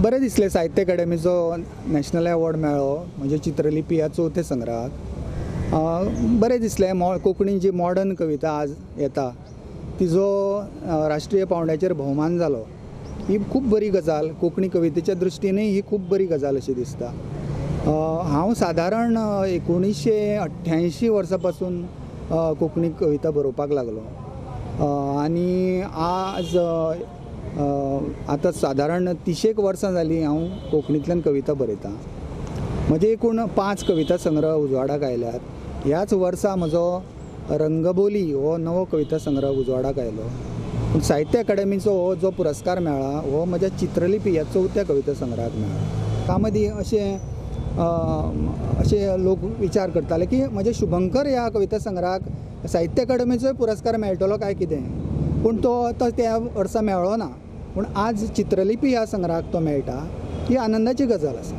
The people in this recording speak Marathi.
बरें दिसलें साहित्य अकादेमीचो नॅशनल अवॉर्ड मेळ्ळो म्हणजे चित्रलिपी ह्या चवथे संग्रहाक। बरें दिसलें कोंकणीन जी मॉडर्न कविता आज येता तिजो राष्ट्रीय पावंड्याचेर भोवमान जालो ही खूब बरी गजाल। कोंकणी कवितेच्या दृश्टीनय ही खूब बरी गजाल अशी दिसता। हांव सादारण 1988 वर्सा पासून कोंकणी कविता बरोवपाक लागलो आनी आज आतां सादारण 30 वर्सां जालीं हांव कोंकणींतल्यान कविता बरयतां। म्हजे एकूण 5 कविता संग्रह उजवाडाक आयल्यात। ह्याच वर्सा म्हजो रंगबोली हो नवो कविता संग्रह उजवाडाक आयलो। पूण साहित्य अकादेमीचो हो जो पुरस्कार मेळ्ळा हो म्हज्या चित्रलिपी ह्या चवथ्या कविता संग्रहाक मेळ्ळा। तामदीं अशे लोक विचार करताले की म्हणजे शुभंकर ह्या कविता संग्रहाक साहित्य अकादेमीचोय पुरस्कार मेळटलो काय कितें, पूण तो त्या वर्सा मेळ्ळो ना। पूण आज चित्रलिपी ह्या संग्रहाक तो मेळटा ही आनंदाची गजाल आसा।